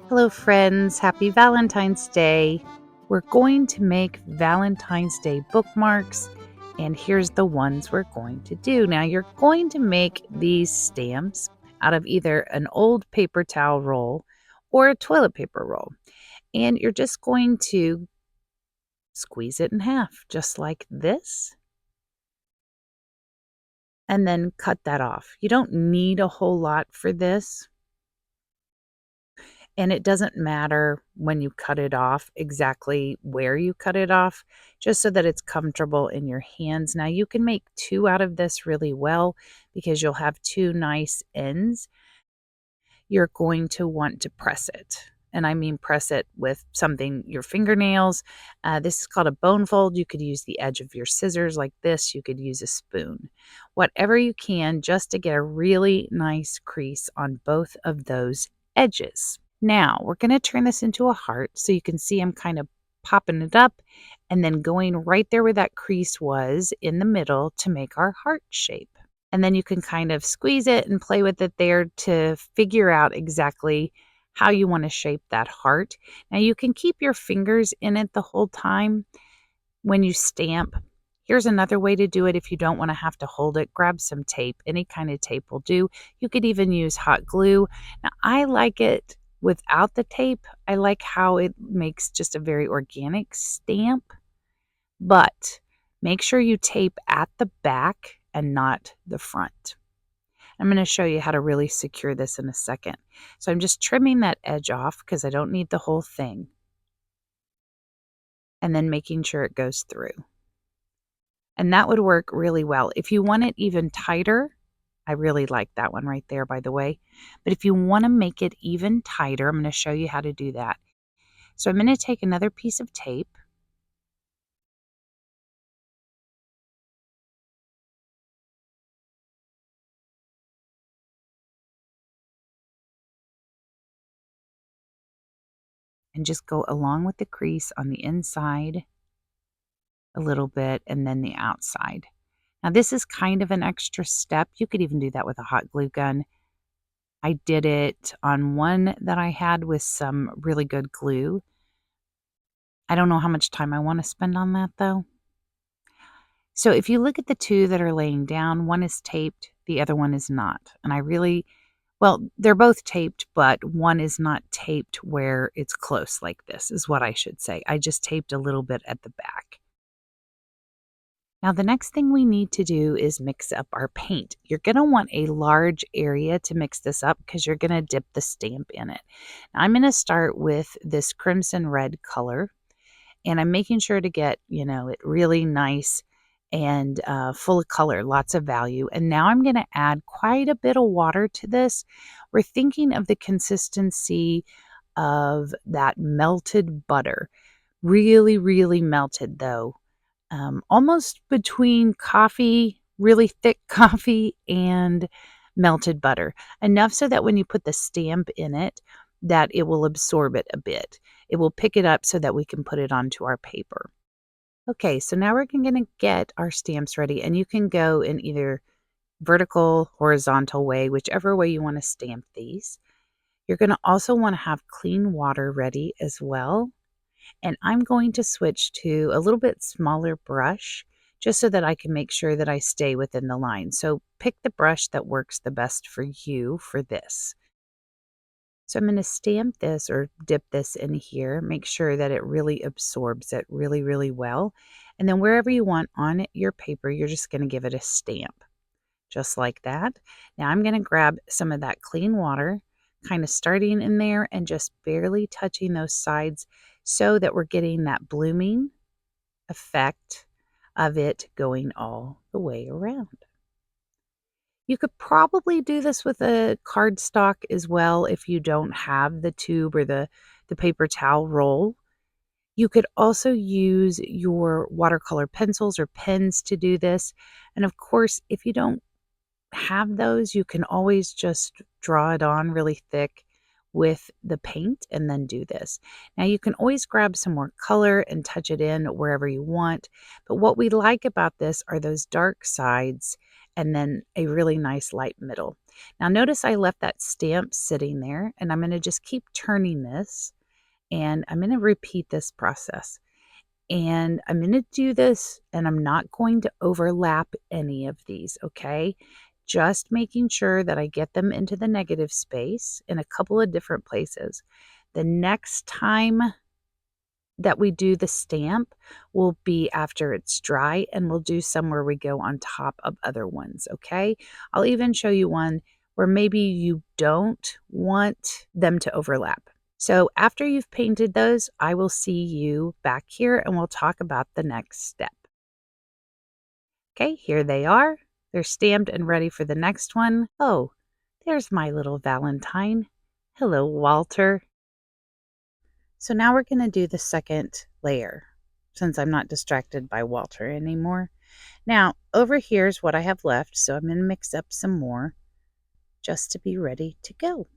Hello, friends. Happy Valentine's Day. We're going to make Valentine's Day bookmarks, and here's the ones we're going to do. Now, you're going to make these stamps out of either an old paper towel roll or a toilet paper roll, and you're just going to squeeze it in half, just like this, and then cut that off. You don't need a whole lot for this. And it doesn't matter when you cut it off exactly where you cut it off, just so that it's comfortable in your hands. Now, you can make two out of this really well because you'll have two nice ends. You're going to want to press it. And I mean press it with something, your fingernails. This is called a bone fold. You could use the edge of your scissors like this. You could use a spoon. Whatever you can, just to get a really nice crease on both of those edges. Now, we're going to turn this into a heart so you can see I'm kind of popping it up and then going right there where that crease was in the middle to make our heart shape. And then you can kind of squeeze it and play with it there to figure out exactly how you want to shape that heart. Now, you can keep your fingers in it the whole time when you stamp. Here's another way to do it if you don't want to have to hold it. Grab some tape. Any kind of tape will do. You could even use hot glue. Now, I like it without the tape. I like how it makes just a very organic stamp, but make sure you tape at the back and not the front. I'm going to show you how to really secure this in a second. So I'm just trimming that edge off because I don't need the whole thing, and then making sure it goes through. And that would work really well. If you want it even tighter, I really like that one right there, by the way. But if you want to make it even tighter, I'm going to show you how to do that. So I'm going to take another piece of tape. And just go along with the crease on the inside a little bit and then the outside. Now this is kind of an extra step. You could even do that with a hot glue gun. I did it on one that I had with some really good glue. I don't know how much time I want to spend on that though. So if you look at the two that are laying down, one is taped, the other one is not. And well, they're both taped, but one is not taped where it's close like this, is what I should say. I just taped a little bit at the back. Now, the next thing we need to do is mix up our paint. You're going to want a large area to mix this up because you're going to dip the stamp in it. Now, I'm going to start with this crimson red color, and I'm making sure to get, it really nice and full of color, lots of value. And now I'm going to add quite a bit of water to this. We're thinking of the consistency of that melted butter. Really, really melted though. Almost between coffee, really thick coffee, and melted butter. Enough so that when you put the stamp in it, that it will absorb it a bit. It will pick it up so that we can put it onto our paper. Okay, so now we're going to get our stamps ready, and you can go in either vertical, horizontal way, whichever way you want to stamp these. You're going to also want to have clean water ready as well. And I'm going to switch to a little bit smaller brush just so that I can make sure that I stay within the line. So pick the brush that works the best for you for this. So I'm going to stamp this or dip this in here, make sure that it really absorbs it really, really well. And then wherever you want on your paper, you're just going to give it a stamp, just like that. Now I'm going to grab some of that clean water, kind of starting in there and just barely touching those sides so that we're getting that blooming effect of it going all the way around. You could probably do this with a cardstock as well if you don't have the tube or the paper towel roll. You could also use your watercolor pencils or pens to do this. And of course, if you don't have those, you can always just draw it on really thick with the paint and then do this. Now you can always grab some more color and touch it in wherever you want. But what we like about this are those dark sides and then a really nice light middle. Now notice I left that stamp sitting there, and I'm going to just keep turning this, and I'm going to repeat this process. And I'm going to do this, and I'm not going to overlap any of these, okay? Just making sure that I get them into the negative space in a couple of different places. The next time that we do the stamp will be after it's dry, and we'll do some where we go on top of other ones, okay? I'll even show you one where maybe you don't want them to overlap. So after you've painted those, I will see you back here and we'll talk about the next step. Okay, here they are. They're stamped and ready for the next one. Oh, there's my little Valentine. Hello, Walter. So now we're going to do the second layer since I'm not distracted by Walter anymore. Now, over here's what I have left, so I'm going to mix up some more just to be ready to go.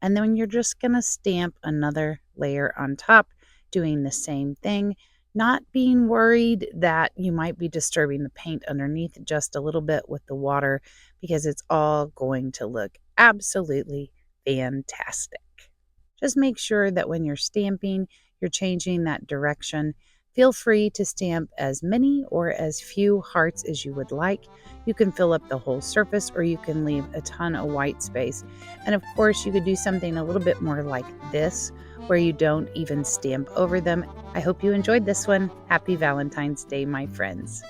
And then you're just going to stamp another layer on top, doing the same thing, not being worried that you might be disturbing the paint underneath just a little bit with the water, because it's all going to look absolutely fantastic. Just make sure that when you're stamping, you're changing that direction. Feel free to stamp as many or as few hearts as you would like. You can fill up the whole surface, or you can leave a ton of white space. And of course, you could do something a little bit more like this, where you don't even stamp over them. I hope you enjoyed this one. Happy Valentine's Day, my friends.